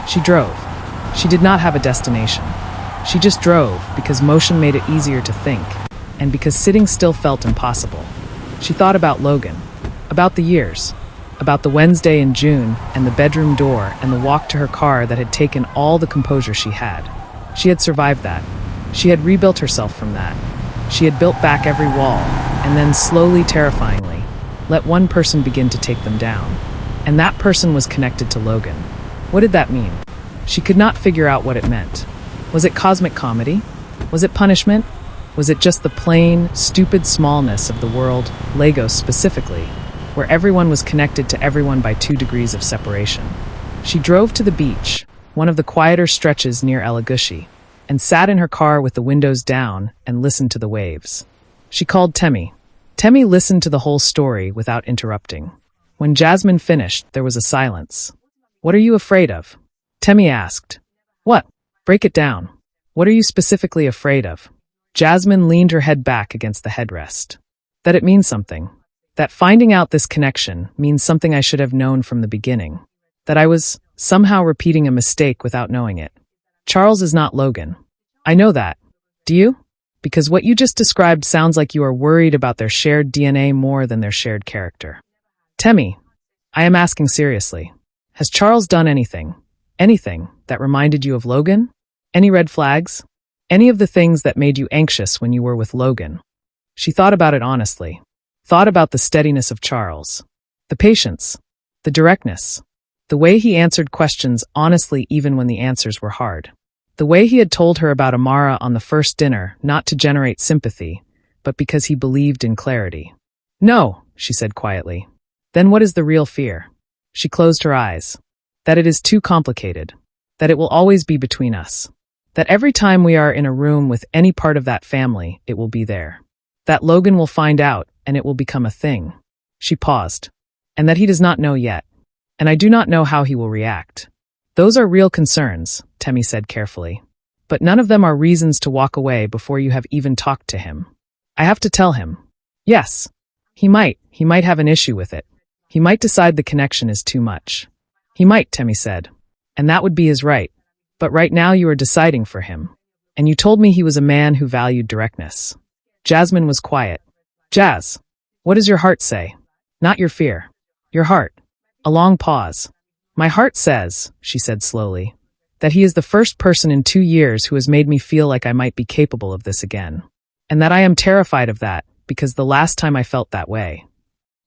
She drove. She did not have a destination. She just drove because motion made it easier to think, and because sitting still felt impossible. She thought about Logan, about the years, about the Wednesday in June and the bedroom door and the walk to her car that had taken all the composure she had. She had survived that. She had rebuilt herself from that. She had built back every wall, and then slowly, terrifyingly, let one person begin to take them down. And that person was connected to Logan. What did that mean? She could not figure out what it meant. Was it cosmic comedy? Was it punishment? Was it just the plain, stupid smallness of the world, Lagos specifically, where everyone was connected to everyone by 2 degrees of separation? She drove to the beach, one of the quieter stretches near Elagushi, and sat in her car with the windows down and listened to the waves. She called Temi. Temi listened to the whole story without interrupting. When Jasmine finished, there was a silence. "What are you afraid of?" Temi asked. "What? Break it down. What are you specifically afraid of?" Jasmine leaned her head back against the headrest. "That it means something. That finding out this connection means something I should have known from the beginning. That I was somehow repeating a mistake without knowing it. Charles is not Logan. I know that. Do you? Because what you just described sounds like you are worried about their shared DNA more than their shared character." "Temi, I am asking seriously. Has Charles done anything that reminded you of Logan? Any red flags? Any of the things that made you anxious when you were with Logan?" She thought about it honestly. Thought about the steadiness of Charles. The patience. The directness. The way he answered questions honestly even when the answers were hard. The way he had told her about Amara on the first dinner, not to generate sympathy, but because he believed in clarity. "No," she said quietly. "Then what is the real fear?" She closed her eyes. "That it is too complicated. That it will always be between us. That every time we are in a room with any part of that family, it will be there. That Logan will find out, and it will become a thing." She paused. "And that he does not know yet. And I do not know how he will react." "Those are real concerns," Temi said carefully. "But none of them are reasons to walk away before you have even talked to him. I have to tell him. Yes. He might have an issue with it. He might decide the connection is too much. He might," Temi said. "And that would be his right. But right now you are deciding for him. And you told me he was a man who valued directness." Jasmine was quiet. "Jazz, what does your heart say? Not your fear. Your heart." A long pause. "My heart says," she said slowly, "that he is the first person in 2 years who has made me feel like I might be capable of this again. And that I am terrified of that, because the last time I felt that way."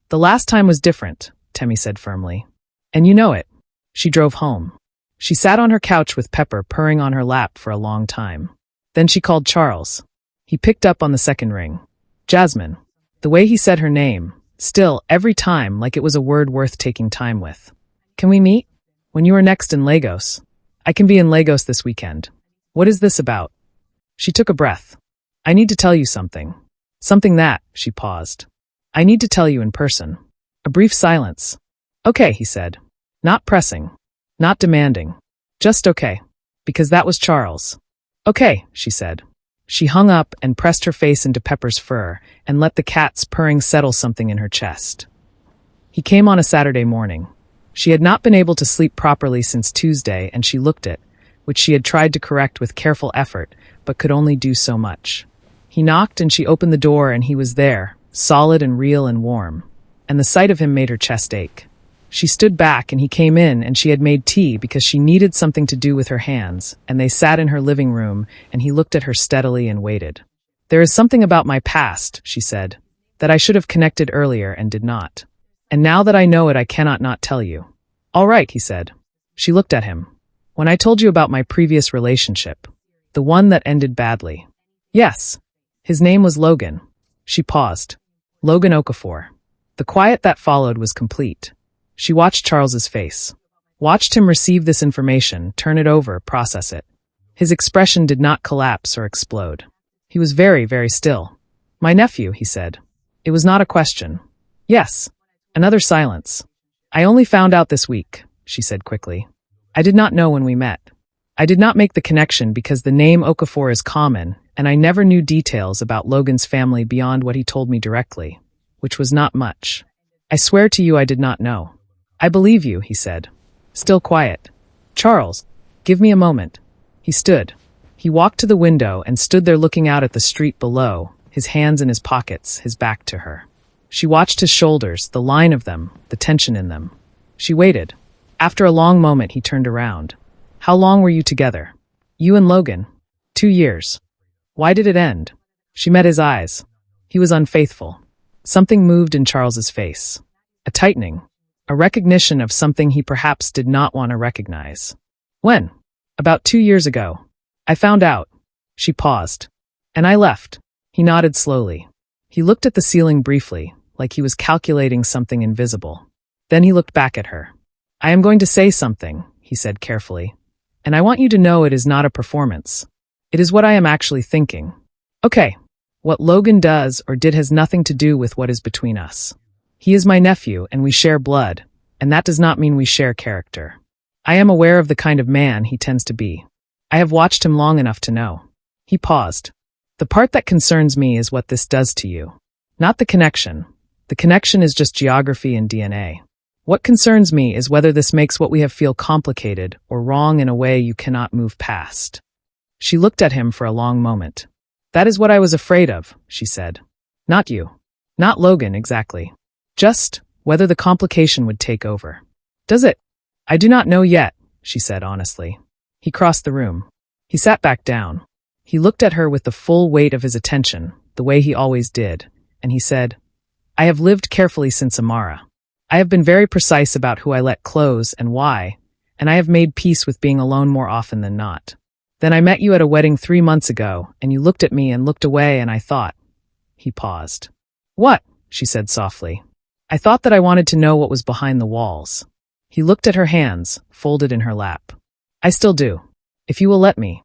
"The last time was different," Temi said firmly. "And you know it." She drove home. She sat on her couch with Pepper purring on her lap for a long time. Then she called Charles. He picked up on the second ring. "Jasmine." The way he said her name, still, every time, like it was a word worth taking time with. "Can we meet? When you are next in Lagos?" "I can be in Lagos this weekend." "What is this about?" She took a breath. "I need to tell you something. Something that," she paused. "I need to tell you in person." A brief silence. "Okay," he said. Not pressing. Not demanding. Just okay. Because that was Charles. "Okay," she said. She hung up and pressed her face into Pepper's fur and let the cat's purring settle something in her chest. He came on a Saturday morning. She had not been able to sleep properly since Tuesday, and she looked it, which she had tried to correct with careful effort, but could only do so much. He knocked and she opened the door, and he was there, solid and real and warm. And the sight of him made her chest ache. She stood back and he came in, and she had made tea because she needed something to do with her hands, and they sat in her living room, and he looked at her steadily and waited. "There is something about my past," she said, "that I should have connected earlier and did not. And now that I know it, I cannot not tell you." "All right," he said. She looked at him. "When I told you about my previous relationship, the one that ended badly." "Yes." "His name was Logan." She paused. "Logan Okafor." The quiet that followed was complete. She watched Charles's face. Watched him receive this information, turn it over, process it. His expression did not collapse or explode. He was very, very still. "My nephew," he said. It was not a question. "Yes." Another silence. "I only found out this week," she said quickly. "I did not know when we met. I did not make the connection because the name Okafor is common, and I never knew details about Logan's family beyond what he told me directly, which was not much. I swear to you I did not know." "I believe you," he said. Still quiet. "Charles, Give me a moment. He stood. He walked to the window and stood there looking out at the street below, his hands in his pockets, his back to her. She watched his shoulders, the line of them, the tension in them. She waited. After a long moment, he turned around. How long were you together? You and Logan? 2 years. Why did it end? She met his eyes. He was unfaithful. Something moved in Charles's face. A tightening. A recognition of something he perhaps did not want to recognize. When? About 2 years ago. I found out. She paused. And I left. He nodded slowly. He looked at the ceiling briefly, like he was calculating something invisible. Then he looked back at her. I am going to say something, he said carefully. And I want you to know it is not a performance. It is what I am actually thinking. Okay. What Logan does or did has nothing to do with what is between us. He is my nephew and we share blood, and that does not mean we share character. I am aware of the kind of man he tends to be. I have watched him long enough to know. He paused. The part that concerns me is what this does to you. Not the connection. The connection is just geography and DNA. What concerns me is whether this makes what we have feel complicated or wrong in a way you cannot move past. She looked at him for a long moment. That is what I was afraid of, she said. Not you. Not Logan, exactly. Just whether the complication would take over. Does it? I do not know yet, she said honestly. He crossed the room. He sat back down. He looked at her with the full weight of his attention, the way he always did, and he said, I have lived carefully since Amara. I have been very precise about who I let close and why, and I have made peace with being alone more often than not. Then I met you at a wedding 3 months ago, and you looked at me and looked away, and I thought. He paused. What? She said softly. I thought that I wanted to know what was behind the walls. He looked at her hands, folded in her lap. I still do. If you will let me.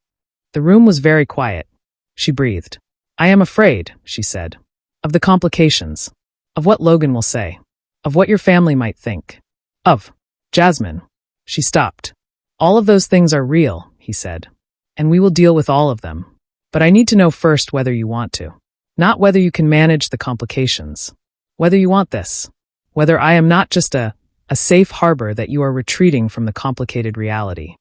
The room was very quiet. She breathed. I am afraid, she said. Of the complications. Of what Logan will say. Of what your family might think. Of Jasmine. She stopped. All of those things are real, he said. And we will deal with all of them. But I need to know first whether you want to. Not whether you can manage the complications. Whether you want this. Whether I am not just a safe harbor that you are retreating from the complicated reality.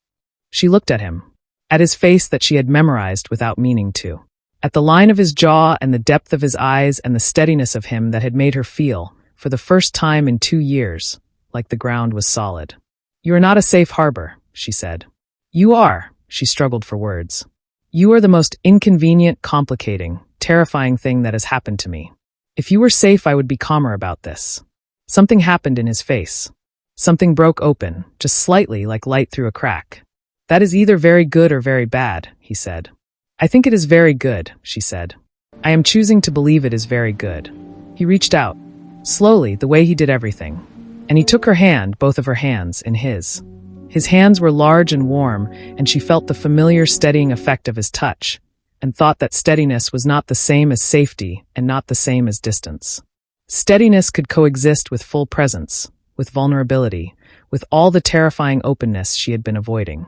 She looked at him. At his face that she had memorized without meaning to. At the line of his jaw and the depth of his eyes and the steadiness of him that had made her feel, for the first time in 2 years, like the ground was solid. You are not a safe harbor, she said. You are, she struggled for words. You are the most inconvenient, complicating, terrifying thing that has happened to me. If you were safe, I would be calmer about this. Something happened in his face. Something broke open, just slightly like light through a crack. That is either very good or very bad, he said. I think it is very good, she said. I am choosing to believe it is very good. He reached out, slowly, the way he did everything. And he took her hand, both of her hands, in his. His hands were large and warm, and she felt the familiar steadying effect of his touch, and thought that steadiness was not the same as safety and not the same as distance. Steadiness could coexist with full presence, with vulnerability, with all the terrifying openness she had been avoiding.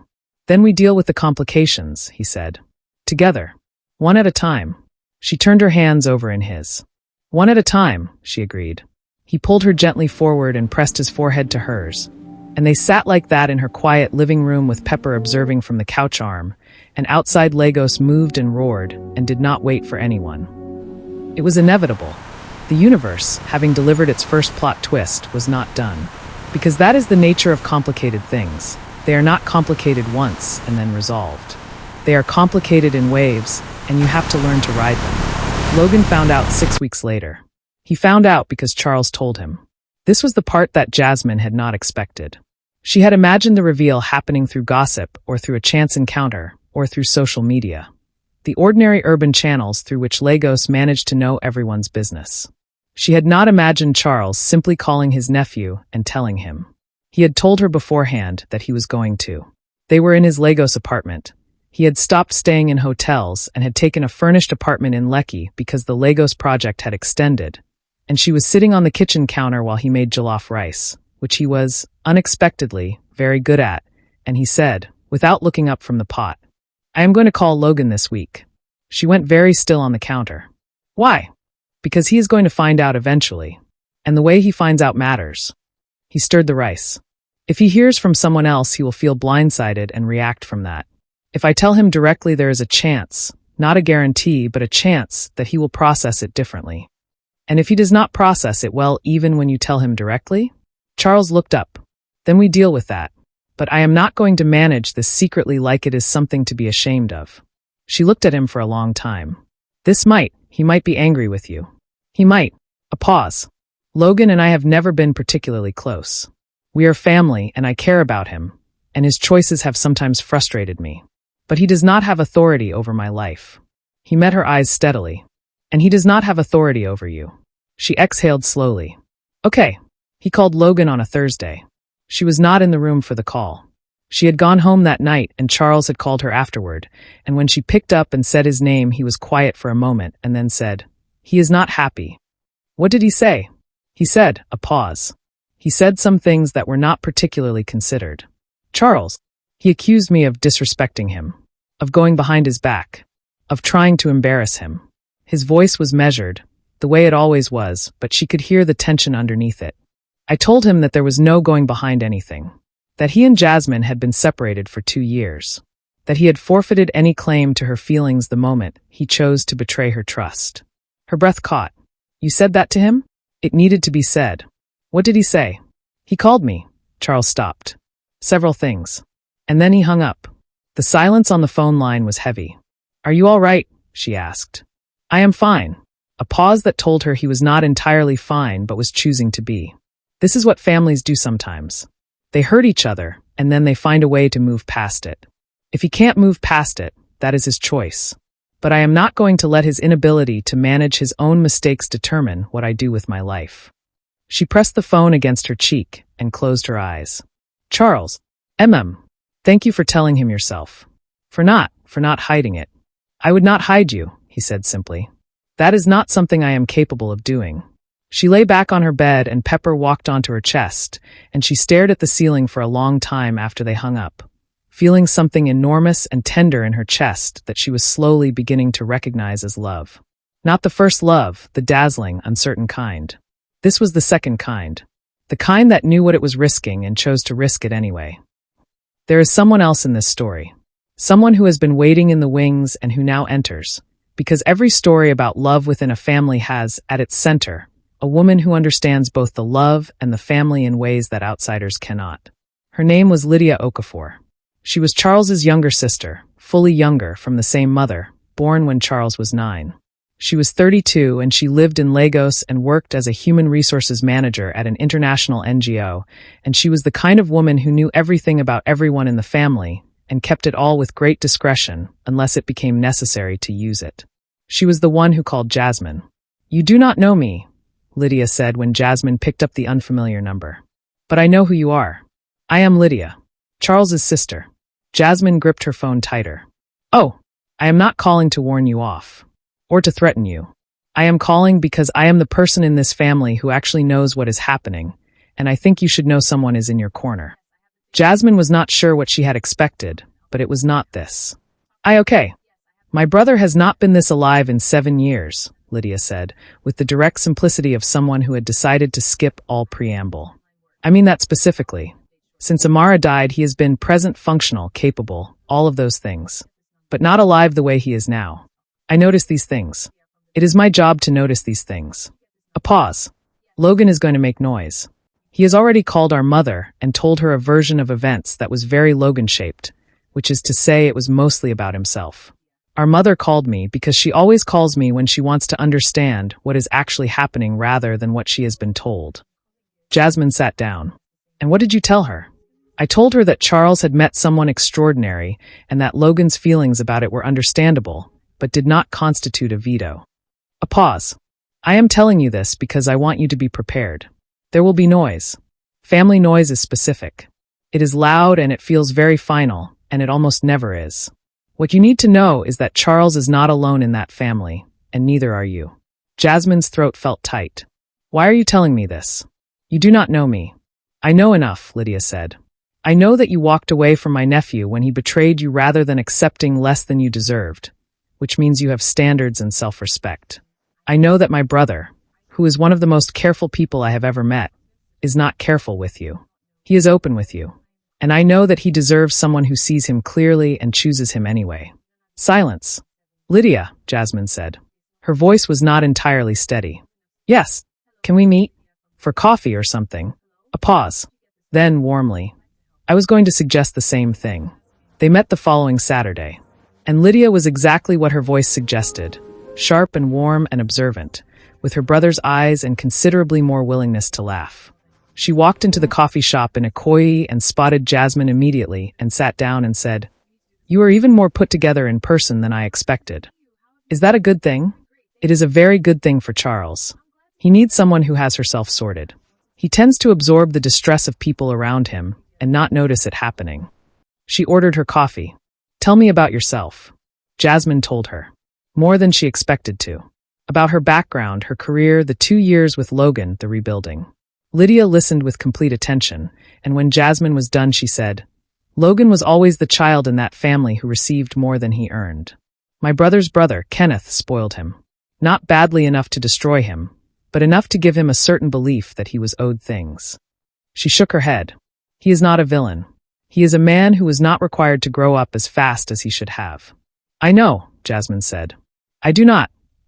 Then we deal with the complications, he said. Together. One at a time. She turned her hands over in his. One at a time, she agreed. He pulled her gently forward and pressed his forehead to hers. And they sat like that in her quiet living room with Pepper observing from the couch arm, and outside Lagos moved and roared and did not wait for anyone. It was inevitable. The universe, having delivered its first plot twist, was not done. Because that is the nature of complicated things. They are not complicated once and then resolved. They are complicated in waves, and you have to learn to ride them. Logan found out 6 weeks later. He found out because Charles told him. This was the part that Jasmine had not expected. She had imagined the reveal happening through gossip or through a chance encounter or through social media. The ordinary urban channels through which Lagos managed to know everyone's business. She had not imagined Charles simply calling his nephew and telling him. He had told her beforehand that he was going to. They were in his Lagos apartment. He had stopped staying in hotels and had taken a furnished apartment in Lekki because the Lagos project had extended, and she was sitting on the kitchen counter while he made jollof rice, which he was, unexpectedly, very good at, and he said, without looking up from the pot, I am going to call Logan this week. She went very still on the counter. Why? Because he is going to find out eventually, and the way he finds out matters. He stirred the rice. If he hears from someone else, he will feel blindsided and react from that. If I tell him directly, there is a chance, not a guarantee, but a chance that he will process it differently. And if he does not process it well, even when you tell him directly? Charles looked up. Then we deal with that. But I am not going to manage this secretly like it is something to be ashamed of. She looked at him for a long time. He might be angry with you. He might. A pause. Logan and I have never been particularly close. We are family, and I care about him, and his choices have sometimes frustrated me. But he does not have authority over my life. He met her eyes steadily. And he does not have authority over you. She exhaled slowly. Okay. He called Logan on a Thursday. She was not in the room for the call. She had gone home that night, and Charles had called her afterward, and when she picked up and said his name, he was quiet for a moment and then said, "He is not happy." What did he say? He said, a pause. He said some things that were not particularly considered. Charles. He accused me of disrespecting him, of going behind his back, of trying to embarrass him. His voice was measured, the way it always was, but she could hear the tension underneath it. I told him that there was no going behind anything, that he and Jasmine had been separated for 2 years, that he had forfeited any claim to her feelings the moment he chose to betray her trust. Her breath caught. You said that to him? It needed to be said. What did he say? He called me. Charles stopped. Several things. And then he hung up. The silence on the phone line was heavy. Are you all right? She asked. I am fine. A pause that told her he was not entirely fine but was choosing to be. This is what families do sometimes. They hurt each other, and then they find a way to move past it. If he can't move past it, that is his choice. But I am not going to let his inability to manage his own mistakes determine what I do with my life. She pressed the phone against her cheek and closed her eyes. Charles. Thank you for telling him yourself. For not hiding it. I would not hide you, he said simply. That is not something I am capable of doing. She lay back on her bed and Pepper walked onto her chest, and she stared at the ceiling for a long time after they hung up, feeling something enormous and tender in her chest that she was slowly beginning to recognize as love. Not the first love, the dazzling, uncertain kind. This was the second kind. The kind that knew what it was risking and chose to risk it anyway. There is someone else in this story. Someone who has been waiting in the wings and who now enters. Because every story about love within a family has, at its center, a woman who understands both the love and the family in ways that outsiders cannot. Her name was Lydia Okafor. She was Charles's younger sister, fully younger, from the same mother, born when Charles was 9. She was 32 and she lived in Lagos and worked as a human resources manager at an international NGO, and she was the kind of woman who knew everything about everyone in the family and kept it all with great discretion unless it became necessary to use it. She was the one who called Jasmine. You do not know me, Lydia said when Jasmine picked up the unfamiliar number. But I know who you are. I am Lydia, Charles's sister. Jasmine gripped her phone tighter. Oh, I am not calling to warn you off. Or to threaten you. I am calling because I am the person in this family who actually knows what is happening, and I think you should know someone is in your corner. Jasmine was not sure what she had expected, but it was not this. Okay. My brother has not been this alive in 7 years, Lydia said, with the direct simplicity of someone who had decided to skip all preamble. I mean that specifically. Since Amara died, he has been present, functional, capable, all of those things. But not alive the way he is now. I notice these things. It is my job to notice these things. A pause. Logan is going to make noise. He has already called our mother and told her a version of events that was very Logan-shaped, which is to say it was mostly about himself. Our mother called me because she always calls me when she wants to understand what is actually happening rather than what she has been told. Jasmine sat down. And what did you tell her? I told her that Charles had met someone extraordinary and that Logan's feelings about it were understandable, but did not constitute a veto. A pause. I am telling you this because I want you to be prepared. There will be noise. Family noise is specific. It is loud and it feels very final, and it almost never is. What you need to know is that Charles is not alone in that family, and neither are you. Jasmine's throat felt tight. Why are you telling me this? You do not know me. I know enough, Lydia said. I know that you walked away from my nephew when he betrayed you rather than accepting less than you deserved, which means you have standards and self-respect. I know that my brother, who is one of the most careful people I have ever met, is not careful with you. He is open with you. And I know that he deserves someone who sees him clearly and chooses him anyway. Silence. Lydia, Jasmine said. Her voice was not entirely steady. Yes. Can we meet? For coffee or something. A pause. Then, warmly. I was going to suggest the same thing. They met the following Saturday. And Lydia was exactly what her voice suggested. Sharp and warm and observant, with her brother's eyes and considerably more willingness to laugh. She walked into the coffee shop in a coy and spotted Jasmine immediately and sat down and said, "You are even more put together in person than I expected." Is that a good thing? It is a very good thing for Charles. He needs someone who has herself sorted. He tends to absorb the distress of people around him and not notice it happening. She ordered her coffee. Tell me about yourself. Jasmine told her. More than she expected to. About her background, her career, the 2 years with Logan, the rebuilding. Lydia listened with complete attention, and when Jasmine was done, she said, Logan was always the child in that family who received more than he earned. My brother's brother, Kenneth, spoiled him. Not badly enough to destroy him, but enough to give him a certain belief that he was owed things. She shook her head. He is not a villain. He is a man who was not required to grow up as fast as he should have. I know, Jasmine said. I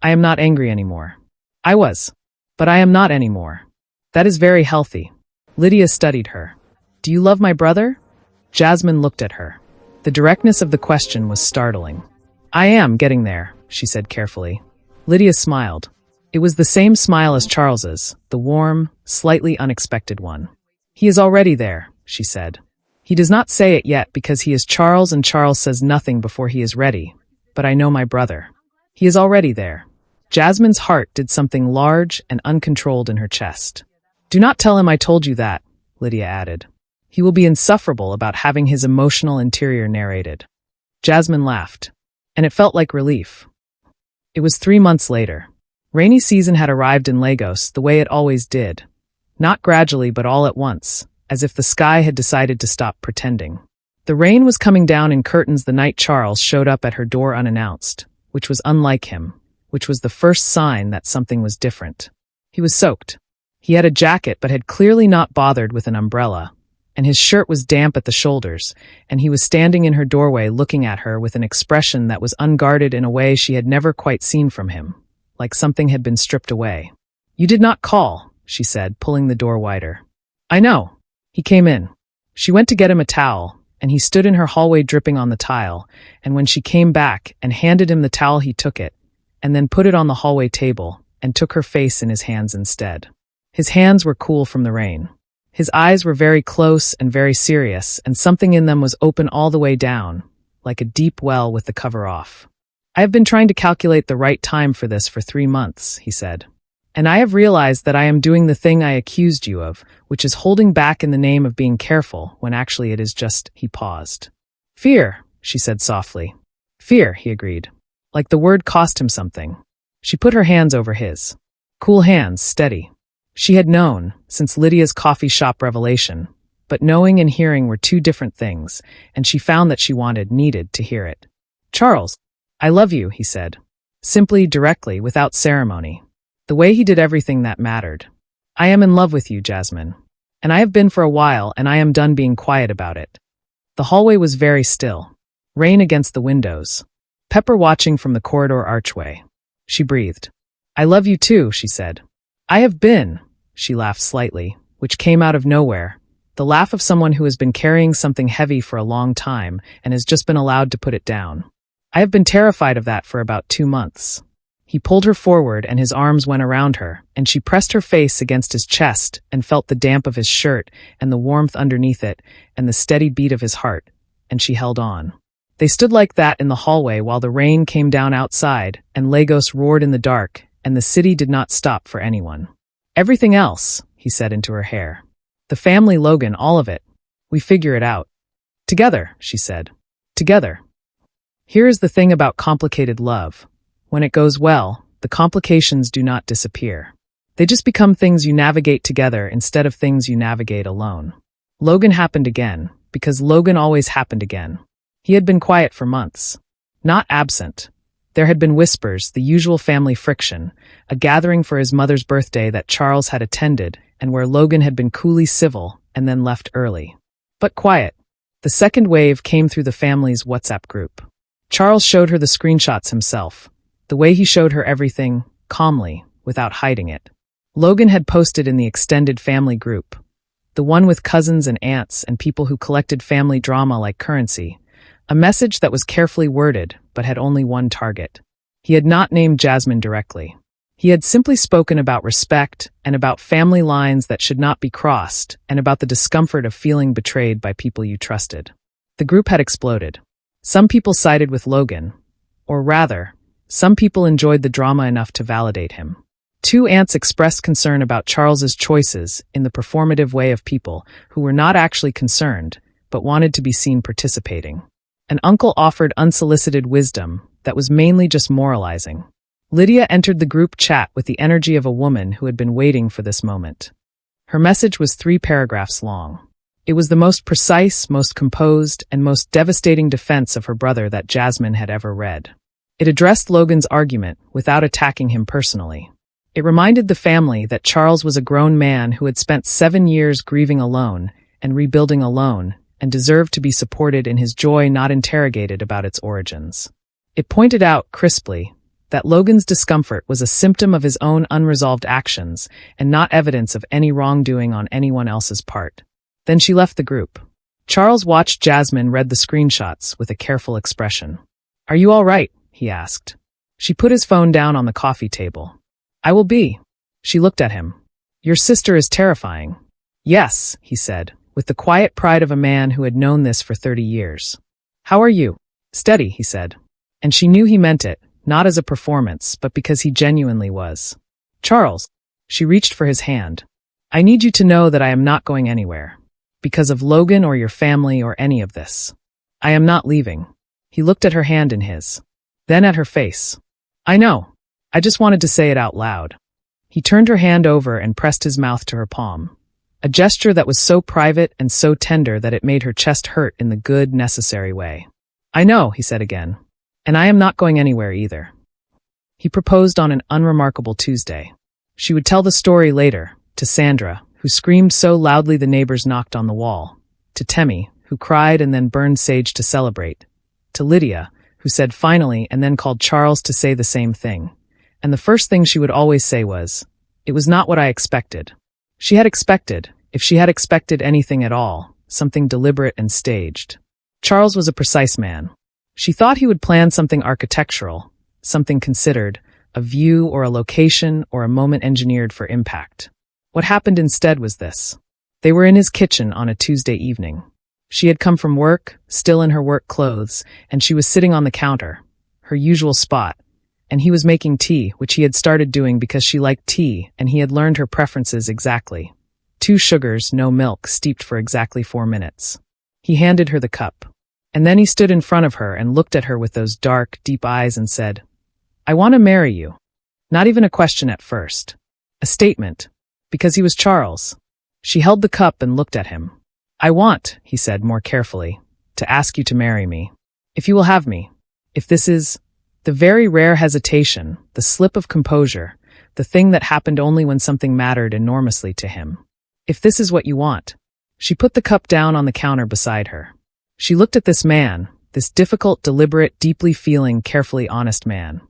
am not angry anymore. I was. But I am not anymore. That is very healthy. Lydia studied her. Do you love my brother? Jasmine looked at her. The directness of the question was startling. I am getting there, she said carefully. Lydia smiled. It was the same smile as Charles's, the warm, slightly unexpected one. He is already there, she said. He does not say it yet because he is Charles and Charles says nothing before he is ready, but I know my brother. He is already there. Jasmine's heart did something large and uncontrolled in her chest. Do not tell him I told you that, Lydia added. He will be insufferable about having his emotional interior narrated. Jasmine laughed, and it felt like relief. It was 3 months later. Rainy season had arrived in Lagos the way it always did. Not gradually, but all at once, as if the sky had decided to stop pretending. The rain was coming down in curtains the night Charles showed up at her door unannounced, which was unlike him, which was the first sign that something was different. He was soaked. He had a jacket but had clearly not bothered with an umbrella, and his shirt was damp at the shoulders, and he was standing in her doorway looking at her with an expression that was unguarded in a way she had never quite seen from him, like something had been stripped away. You did not call, she said, pulling the door wider. I know. He came in. She went to get him a towel, and he stood in her hallway dripping on the tile, and when she came back and handed him the towel he took it, and then put it on the hallway table, and took her face in his hands instead. His hands were cool from the rain. His eyes were very close and very serious, and something in them was open all the way down, like a deep well with the cover off. I have been trying to calculate the right time for this for 3 months, he said. And I have realized that I am doing the thing I accused you of, which is holding back in the name of being careful, when actually it is just, he paused. Fear, she said softly. Fear, he agreed. Like the word cost him something. She put her hands over his. Cool hands, steady. She had known, since Lydia's coffee shop revelation, but knowing and hearing were 2 different things, and she found that she needed to hear it. Charles, I love you, he said. Simply, directly, without ceremony. The way he did everything that mattered. I am in love with you, Jasmine. And I have been for a while, and I am done being quiet about it. The hallway was very still. Rain against the windows. Pepper watching from the corridor archway. She breathed. I love you too, she said. I have been, she laughed slightly, which came out of nowhere, the laugh of someone who has been carrying something heavy for a long time and has just been allowed to put it down. I have been terrified of that for about 2 months. He pulled her forward and his arms went around her, and she pressed her face against his chest and felt the damp of his shirt and the warmth underneath it and the steady beat of his heart, and she held on. They stood like that in the hallway while the rain came down outside and Lagos roared in the dark, and the city did not stop for anyone. Everything else, he said into her hair. The family, Logan, all of it. We figure it out. Together, she said. Together. Here is the thing about complicated love. When it goes well, the complications do not disappear. They just become things you navigate together instead of things you navigate alone. Logan happened again, because Logan always happened again. He had been quiet for months. Not absent, There had been whispers, the usual family friction, a gathering for his mother's birthday that Charles had attended and where Logan had been coolly civil and then left early. But quiet. The second wave came through the family's WhatsApp group. Charles showed her the screenshots himself, the way he showed her everything, calmly, without hiding it. Logan had posted in the extended family group, the one with cousins and aunts and people who collected family drama like currency, a message that was carefully worded but had only one target. He had not named Jasmine directly. He had simply spoken about respect and about family lines that should not be crossed and about the discomfort of feeling betrayed by people you trusted. The group had exploded. Some people sided with Logan, or rather, some people enjoyed the drama enough to validate him. Two aunts expressed concern about Charles's choices in the performative way of people who were not actually concerned but wanted to be seen participating. An uncle offered unsolicited wisdom that was mainly just moralizing. Lydia entered the group chat with the energy of a woman who had been waiting for this moment. Her message was 3 paragraphs long. It was the most precise, most composed, and most devastating defense of her brother that Jasmine had ever read. It addressed Logan's argument without attacking him personally. It reminded the family that Charles was a grown man who had spent 7 years grieving alone and rebuilding alone and deserved to be supported in his joy, not interrogated about its origins. It pointed out, crisply, that Logan's discomfort was a symptom of his own unresolved actions and not evidence of any wrongdoing on anyone else's part. Then she left the group. Charles watched Jasmine read the screenshots with a careful expression. "Are you all right?" he asked. She put his phone down on the coffee table. "I will be." She looked at him. "Your sister is terrifying." "Yes," he said, with the quiet pride of a man who had known this for 30 years. "How are you?" "Steady," he said. And she knew he meant it, not as a performance, but because he genuinely was. "Charles." She reached for his hand. "I need you to know that I am not going anywhere. Because of Logan or your family or any of this. I am not leaving." He looked at her hand in his. Then at her face. "I know. I just wanted to say it out loud." He turned her hand over and pressed his mouth to her palm. A gesture that was so private and so tender that it made her chest hurt in the good, necessary way. "I know," he said again. "And I am not going anywhere either." He proposed on an unremarkable Tuesday. She would tell the story later, to Sandra, who screamed so loudly the neighbors knocked on the wall, to Temmie, who cried and then burned sage to celebrate, to Lydia, who said finally and then called Charles to say the same thing. And the first thing she would always say was, "It was not what I expected." She had expected, if she had expected anything at all, something deliberate and staged. Charles was a precise man. She thought he would plan something architectural, something considered, a view or a location or a moment engineered for impact. What happened instead was this. They were in his kitchen on a Tuesday evening. She had come from work, still in her work clothes, and she was sitting on the counter, her usual spot, and he was making tea, which he had started doing because she liked tea and he had learned her preferences exactly. 2 sugars, no milk, steeped for exactly 4 minutes. He handed her the cup. And then he stood in front of her and looked at her with those dark, deep eyes and said, "I want to marry you." Not even a question at first. A statement. Because he was Charles. She held the cup and looked at him. "I want," he said more carefully, "to ask you to marry me. If you will have me. If this is..." The very rare hesitation, the slip of composure, the thing that happened only when something mattered enormously to him. "If this is what you want." She put the cup down on the counter beside her. She looked at this man, this difficult, deliberate, deeply feeling, carefully honest man,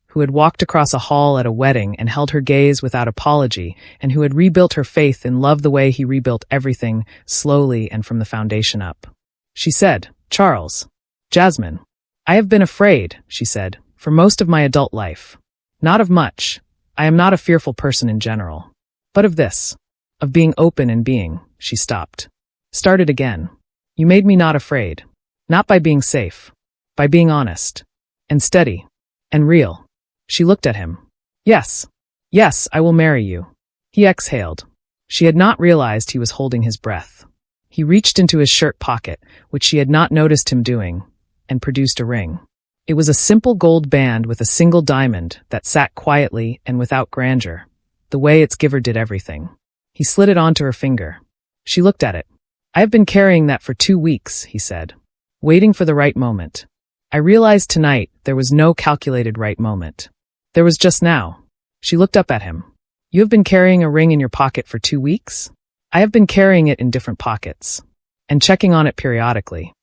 who had walked across a hall at a wedding and held her gaze without apology, and who had rebuilt her faith in love the way he rebuilt everything, slowly and from the foundation up. She said, "Charles." "Jasmine." "I have been afraid," she said, "for most of my adult life. Not of much. I am not a fearful person in general. But of this. Of being open and being." She stopped. Started again. "You made me not afraid. Not by being safe. By being honest. And steady. And real." She looked at him. "Yes. Yes, I will marry you." He exhaled. She had not realized he was holding his breath. He reached into his shirt pocket, which she had not noticed him doing, and produced a ring. It was a simple gold band with a single diamond that sat quietly and without grandeur, the way its giver did everything. He slid it onto her finger. She looked at it. "I have been carrying that for 2 weeks," he said, "waiting for the right moment. I realized tonight there was no calculated right moment. There was just now. She looked up at him. You have been carrying a ring in your pocket for 2 weeks? I have been carrying it in different pockets. And checking on it periodically.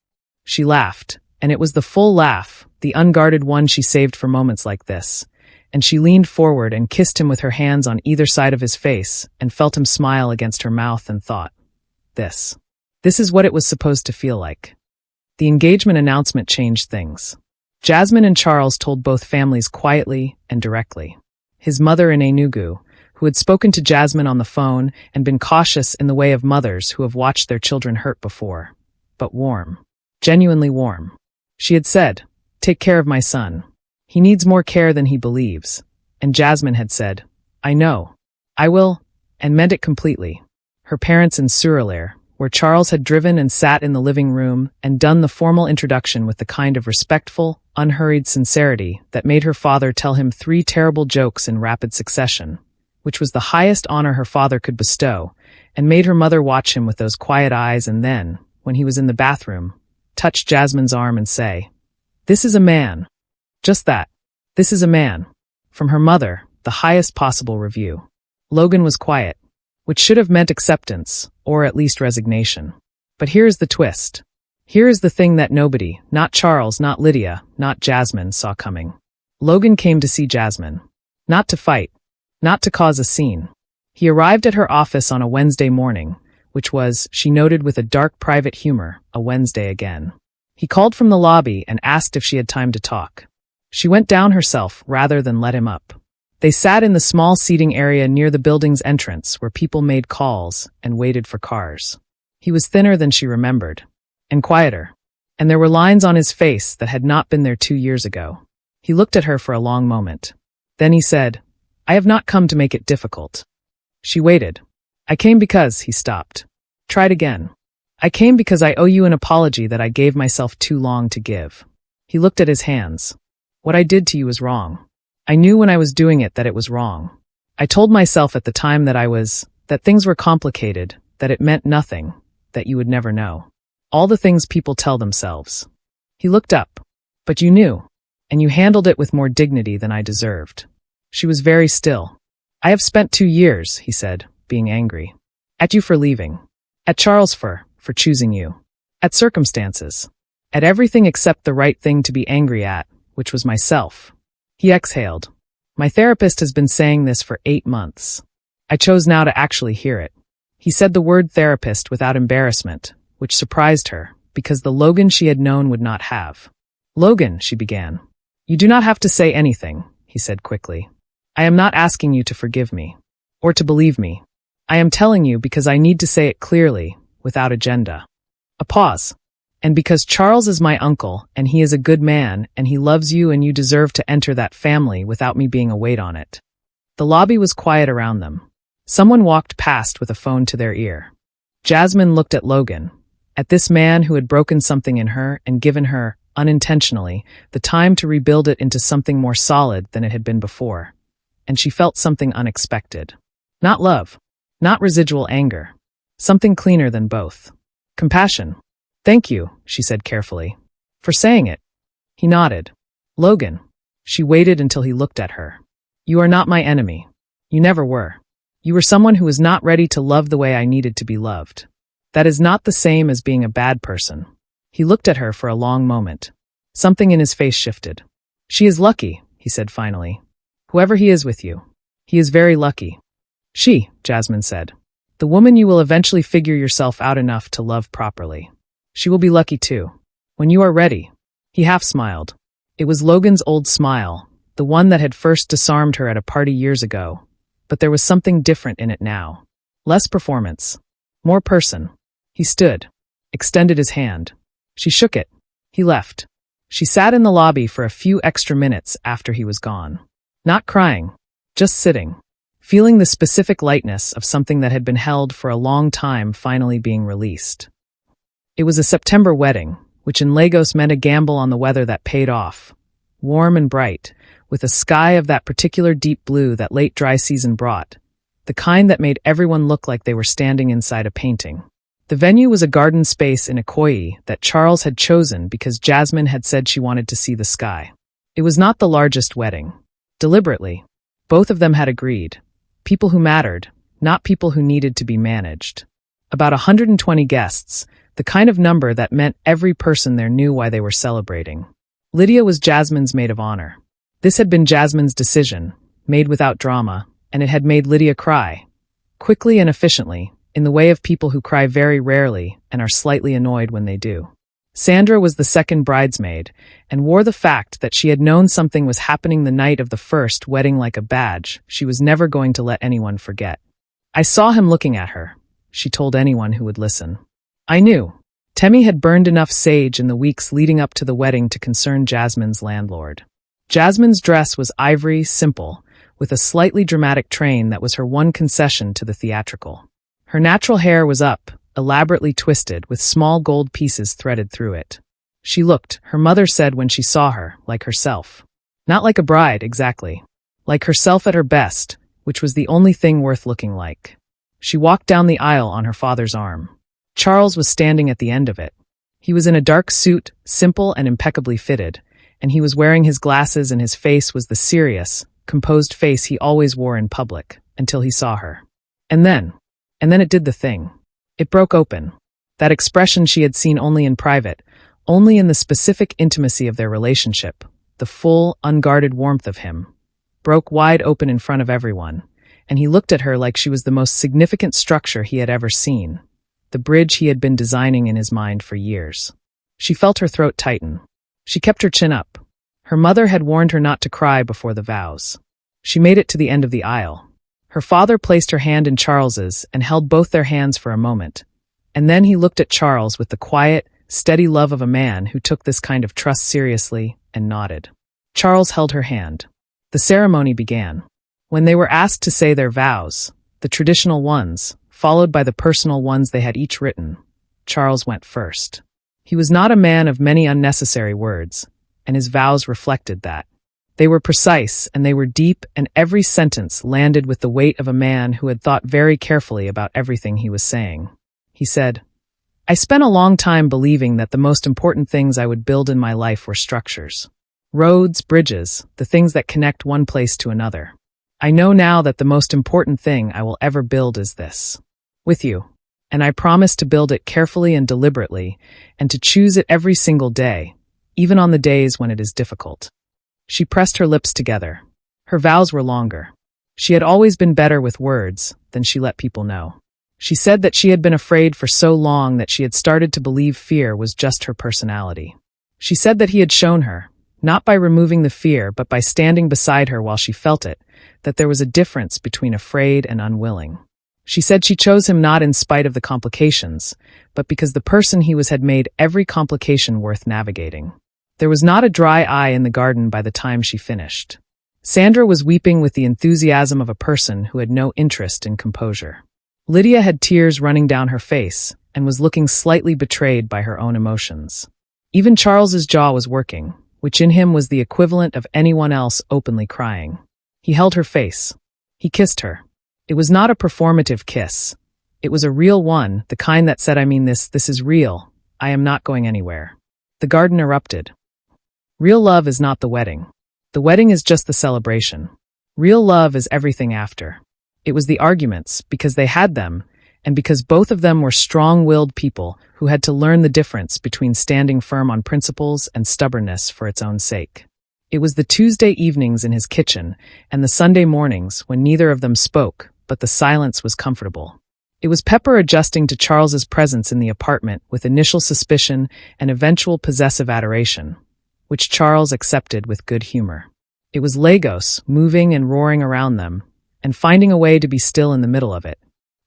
She laughed, and it was the full laugh, the unguarded one she saved for moments like this. And she leaned forward and kissed him with her hands on either side of his face and felt him smile against her mouth and thought, This is what it was supposed to feel like. The engagement announcement changed things. Jasmine and Charles told both families quietly and directly. His mother in Enugu, who had spoken to Jasmine on the phone and been cautious in the way of mothers who have watched their children hurt before, but warm, genuinely warm. She had said, Take care of my son. He needs more care than he believes. And Jasmine had said, I know. I will, and meant it completely. Her parents in Suralere, where Charles had driven and sat in the living room and done the formal introduction with the kind of respectful, unhurried sincerity that made her father tell him 3 terrible jokes in rapid succession, which was the highest honor her father could bestow, and made her mother watch him with those quiet eyes and then, when he was in the bathroom, touch Jasmine's arm and say, This is a man. Just that. This is a man. From her mother, the highest possible review. Logan was quiet, which should have meant acceptance, or at least resignation. But here is the twist. Here is the thing that nobody, not Charles, not Lydia, not Jasmine, saw coming. Logan came to see Jasmine. Not to fight. Not to cause a scene. He arrived at her office on a Wednesday morning, which was, she noted with a dark private humor, a Wednesday again. He called from the lobby and asked if she had time to talk. She went down herself rather than let him up. They sat in the small seating area near the building's entrance where people made calls and waited for cars. He was thinner than she remembered, and quieter, and there were lines on his face that had not been there 2 years ago. He looked at her for a long moment. Then he said, I have not come to make it difficult. She waited. I came because, he stopped. Tried again. I came because I owe you an apology that I gave myself too long to give. He looked at his hands. What I did to you was wrong. I knew when I was doing it that it was wrong. I told myself at the time that things were complicated, that it meant nothing, that you would never know. All the things people tell themselves. He looked up. But you knew, and you handled it with more dignity than I deserved. She was very still. I have spent 2 years, he said, being angry. At you for leaving. At Charles for choosing you. At circumstances. At everything except the right thing to be angry at, which was myself. He exhaled. My therapist has been saying this for 8 months. I chose now to actually hear it. He said the word therapist without embarrassment, which surprised her, because the Logan she had known would not have. Logan, she began. You do not have to say anything, he said quickly. I am not asking you to forgive me, or to believe me. I am telling you because I need to say it clearly, without agenda. A pause. And because Charles is my uncle, and he is a good man, and he loves you and you deserve to enter that family without me being a weight on it. The lobby was quiet around them. Someone walked past with a phone to their ear. Jasmine looked at Logan, at this man who had broken something in her and given her, unintentionally, the time to rebuild it into something more solid than it had been before. And she felt something unexpected. Not love. Not residual anger. Something cleaner than both. Compassion. Thank you, she said carefully. For saying it. He nodded. Logan. She waited until he looked at her. You are not my enemy. You never were. You were someone who was not ready to love the way I needed to be loved. That is not the same as being a bad person. He looked at her for a long moment. Something in his face shifted. She is lucky, he said finally. Whoever he is with you. He is very lucky. She, Jasmine said. The woman you will eventually figure yourself out enough to love properly. She will be lucky too. When you are ready. He half smiled. It was Logan's old smile, the one that had first disarmed her at a party years ago. But there was something different in it now. Less performance. More person. He stood. Extended his hand. She shook it. He left. She sat in the lobby for a few extra minutes after he was gone. Not crying. Just sitting. Feeling the specific lightness of something that had been held for a long time finally being released. It was a September wedding, which in Lagos meant a gamble on the weather that paid off. Warm and bright, with a sky of that particular deep blue that late dry season brought. The kind that made everyone look like they were standing inside a painting. The venue was a garden space in Ikoyi that Charles had chosen because Jasmine had said she wanted to see the sky. It was not the largest wedding. Deliberately, both of them had agreed. People who mattered, not people who needed to be managed. About 120 guests, the kind of number that meant every person there knew why they were celebrating. Lydia was Jasmine's maid of honor. This had been Jasmine's decision, made without drama, and it had made Lydia cry. Quickly and efficiently, in the way of people who cry very rarely and are slightly annoyed when they do. Sandra was the second bridesmaid, and wore the fact that she had known something was happening the night of the first wedding like a badge she was never going to let anyone forget. "I saw him looking at her," she told anyone who would listen. "I knew." Temi had burned enough sage in the weeks leading up to the wedding to concern Jasmine's landlord. Jasmine's dress was ivory, simple, with a slightly dramatic train that was her one concession to the theatrical. Her natural hair was up, elaborately twisted, with small gold pieces threaded through it. She looked, her mother said when she saw her, like herself. Not like a bride, exactly. Like herself at her best, which was the only thing worth looking like. She walked down the aisle on her father's arm. Charles was standing at the end of it. He was in a dark suit, simple and impeccably fitted, and he was wearing his glasses, and his face was the serious, composed face he always wore in public, until he saw her. And then it did the thing. It broke open. That expression she had seen only in private, only in the specific intimacy of their relationship, the full, unguarded warmth of him, broke wide open in front of everyone, and he looked at her like she was the most significant structure he had ever seen, the bridge he had been designing in his mind for years. She felt her throat tighten. She kept her chin up. Her mother had warned her not to cry before the vows. She made it to the end of the aisle. Her father placed her hand in Charles's and held both their hands for a moment, and then he looked at Charles with the quiet, steady love of a man who took this kind of trust seriously and nodded. Charles held her hand. The ceremony began. When they were asked to say their vows, the traditional ones, followed by the personal ones they had each written, Charles went first. He was not a man of many unnecessary words, and his vows reflected that. They were precise and they were deep, and every sentence landed with the weight of a man who had thought very carefully about everything he was saying. He said, "I spent a long time believing that the most important things I would build in my life were structures. Roads, bridges, the things that connect one place to another. I know now that the most important thing I will ever build is this. With you. And I promise to build it carefully and deliberately, and to choose it every single day, even on the days when it is difficult." She pressed her lips together. Her vows were longer. She had always been better with words than she let people know. She said that she had been afraid for so long that she had started to believe fear was just her personality. She said that he had shown her, not by removing the fear but by standing beside her while she felt it, that there was a difference between afraid and unwilling. She said she chose him not in spite of the complications, but because the person he was had made every complication worth navigating. There was not a dry eye in the garden by the time she finished. Sandra was weeping with the enthusiasm of a person who had no interest in composure. Lydia had tears running down her face and was looking slightly betrayed by her own emotions. Even Charles's jaw was working, which in him was the equivalent of anyone else openly crying. He held her face. He kissed her. It was not a performative kiss. It was a real one, the kind that said, "I mean this is real. I am not going anywhere." The garden erupted. Real love is not the wedding. The wedding is just the celebration. Real love is everything after. It was the arguments, because they had them, and because both of them were strong-willed people who had to learn the difference between standing firm on principles and stubbornness for its own sake. It was the Tuesday evenings in his kitchen and the Sunday mornings when neither of them spoke, but the silence was comfortable. It was Pepper adjusting to Charles's presence in the apartment with initial suspicion and eventual possessive adoration, which Charles accepted with good humor. It was Lagos, moving and roaring around them, and finding a way to be still in the middle of it.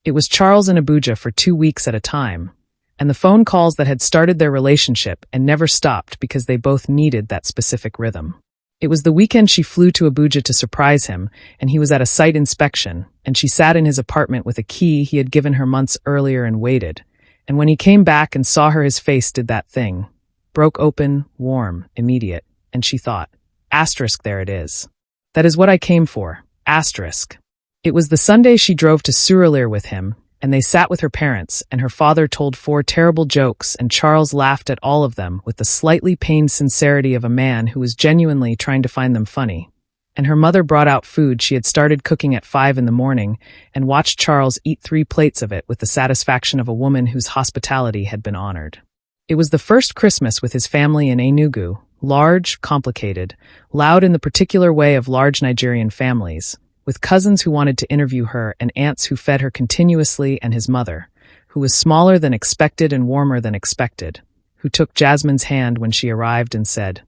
It was Charles in Abuja for 2 weeks at a time, and the phone calls that had started their relationship and never stopped because they both needed that specific rhythm. It was the weekend she flew to Abuja to surprise him, and he was at a site inspection, and she sat in his apartment with a key he had given her months earlier and waited, and when he came back and saw her, his face did that thing. Broke open, warm, immediate, and she thought, asterisk, there it is. That is what I came for, asterisk. It was the Sunday she drove to Surulere with him, and they sat with her parents, and her father told 4 terrible jokes, and Charles laughed at all of them with the slightly pained sincerity of a man who was genuinely trying to find them funny. And her mother brought out food she had started cooking at 5 in the morning and watched Charles eat 3 plates of it with the satisfaction of a woman whose hospitality had been honored. It was the first Christmas with his family in Enugu, large, complicated, loud in the particular way of large Nigerian families, with cousins who wanted to interview her and aunts who fed her continuously, and his mother, who was smaller than expected and warmer than expected, who took Jasmine's hand when she arrived and said,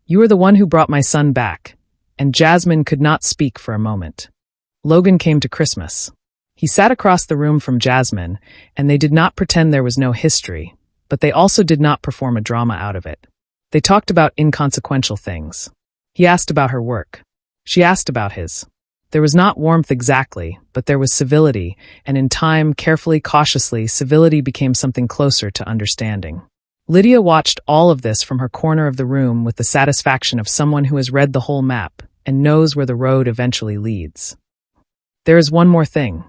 "You are the one who brought my son back." And Jasmine could not speak for a moment. Logan came to Christmas. He sat across the room from Jasmine, and they did not pretend there was no history, but they also did not perform a drama out of it. They talked about inconsequential things. He asked about her work. She asked about his. There was not warmth exactly, but there was civility, and in time, carefully, cautiously, civility became something closer to understanding. Lydia watched all of this from her corner of the room with the satisfaction of someone who has read the whole map and knows where the road eventually leads. There is one more thing.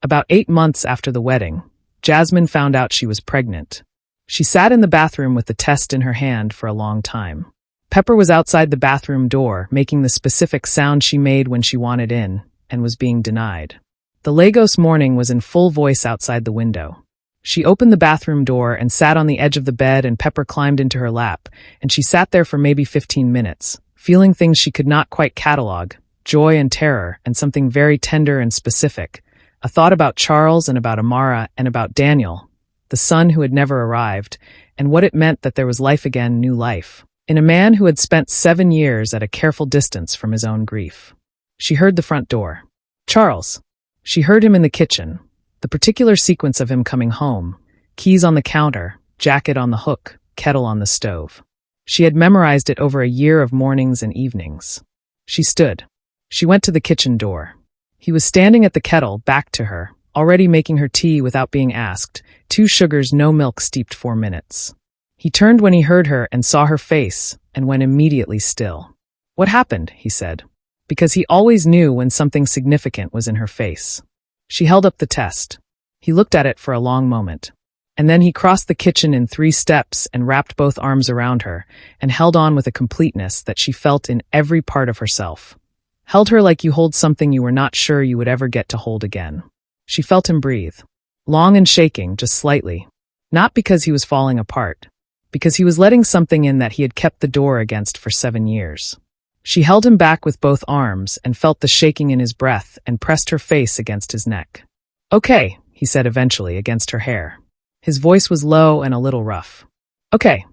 About 8 months after the wedding, Jasmine found out she was pregnant. She sat in the bathroom with the test in her hand for a long time. Pepper was outside the bathroom door, making the specific sound she made when she wanted in, and was being denied. The Lagos morning was in full voice outside the window. She opened the bathroom door and sat on the edge of the bed, and Pepper climbed into her lap, and she sat there for maybe 15 minutes, feeling things she could not quite catalog, joy and terror, and something very tender and specific, a thought about Charles and about Amara and about Daniel, the son who had never arrived, and what it meant that there was life again, new life, in a man who had spent 7 years at a careful distance from his own grief. She heard the front door. Charles. She heard him in the kitchen, the particular sequence of him coming home, keys on the counter, jacket on the hook, kettle on the stove. She had memorized it over a year of mornings and evenings. She stood. She went to the kitchen door. He was standing at the kettle, back to her, already making her tea without being asked, 2 sugars, no milk, steeped 4 minutes. He turned when he heard her and saw her face, and went immediately still. "What happened?" he said, because he always knew when something significant was in her face. She held up the test. He looked at it for a long moment. And then he crossed the kitchen in 3 steps and wrapped both arms around her, and held on with a completeness that she felt in every part of herself. Held her like you hold something you were not sure you would ever get to hold again. She felt him breathe. Long and shaking, just slightly. Not because he was falling apart. Because he was letting something in that he had kept the door against for 7 years. She held him back with both arms and felt the shaking in his breath and pressed her face against his neck. "Okay," he said eventually, against her hair. His voice was low and a little rough. "Okay.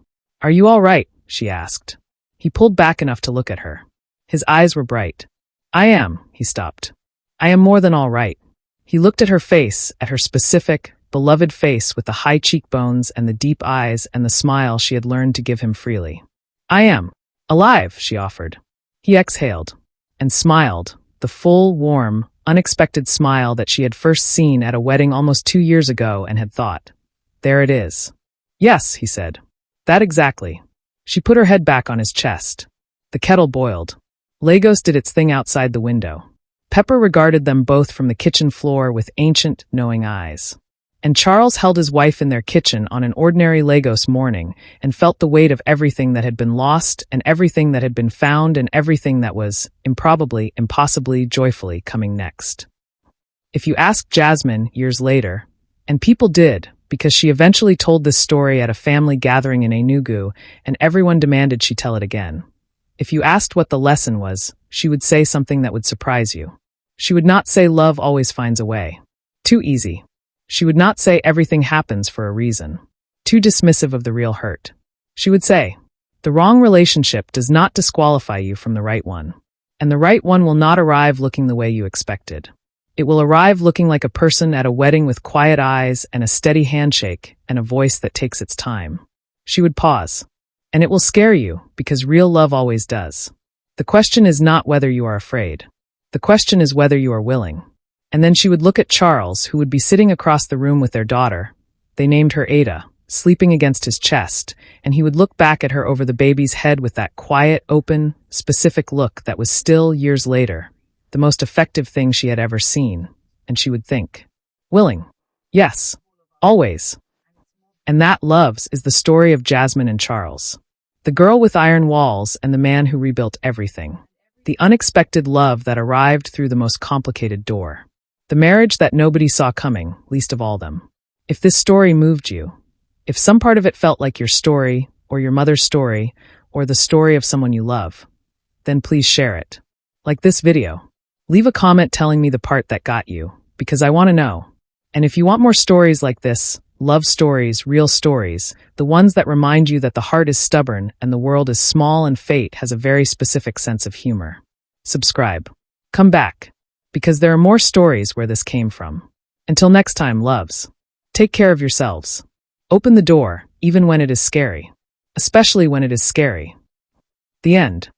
Are you all right?" she asked. He pulled back enough to look at her. His eyes were bright. "I am," he stopped. "I am more than all right." He looked at her face, at her specific, beloved face with the high cheekbones and the deep eyes and the smile she had learned to give him freely. "I am alive," she offered. He exhaled and smiled, the full, warm, unexpected smile that she had first seen at a wedding almost 2 years ago and had thought, "There it is." "Yes," he said. "That exactly." She put her head back on his chest. The kettle boiled. Lagos did its thing outside the window. Pepper regarded them both from the kitchen floor with ancient, knowing eyes. And Charles held his wife in their kitchen on an ordinary Lagos morning and felt the weight of everything that had been lost and everything that had been found and everything that was, improbably, impossibly, joyfully coming next. If you asked Jasmine, years later, and people did, because she eventually told this story at a family gathering in Enugu, and everyone demanded she tell it again. If you asked what the lesson was, she would say something that would surprise you. She would not say love always finds a way. Too easy. She would not say everything happens for a reason. Too dismissive of the real hurt. She would say, the wrong relationship does not disqualify you from the right one. And the right one will not arrive looking the way you expected. It will arrive looking like a person at a wedding with quiet eyes and a steady handshake and a voice that takes its time. She would pause. And it will scare you, because real love always does. The question is not whether you are afraid. The question is whether you are willing. And then she would look at Charles, who would be sitting across the room with their daughter. They named her Ada, sleeping against his chest, and he would look back at her over the baby's head with that quiet, open, specific look that was still, years later, the most effective thing she had ever seen. And she would think, willing. Yes, always. And that, loves, is the story of Jasmine and Charles. The girl with iron walls and the man who rebuilt everything. The unexpected love that arrived through the most complicated door. The marriage that nobody saw coming, least of all them. If this story moved you, if some part of it felt like your story, or your mother's story, or the story of someone you love, then please share it. Like this video. Leave a comment telling me the part that got you, because I want to know. And if you want more stories like this, love stories, real stories, the ones that remind you that the heart is stubborn and the world is small and fate has a very specific sense of humor, subscribe. Come back, because there are more stories where this came from. Until next time, loves. Take care of yourselves. Open the door, even when it is scary. Especially when it is scary. The end.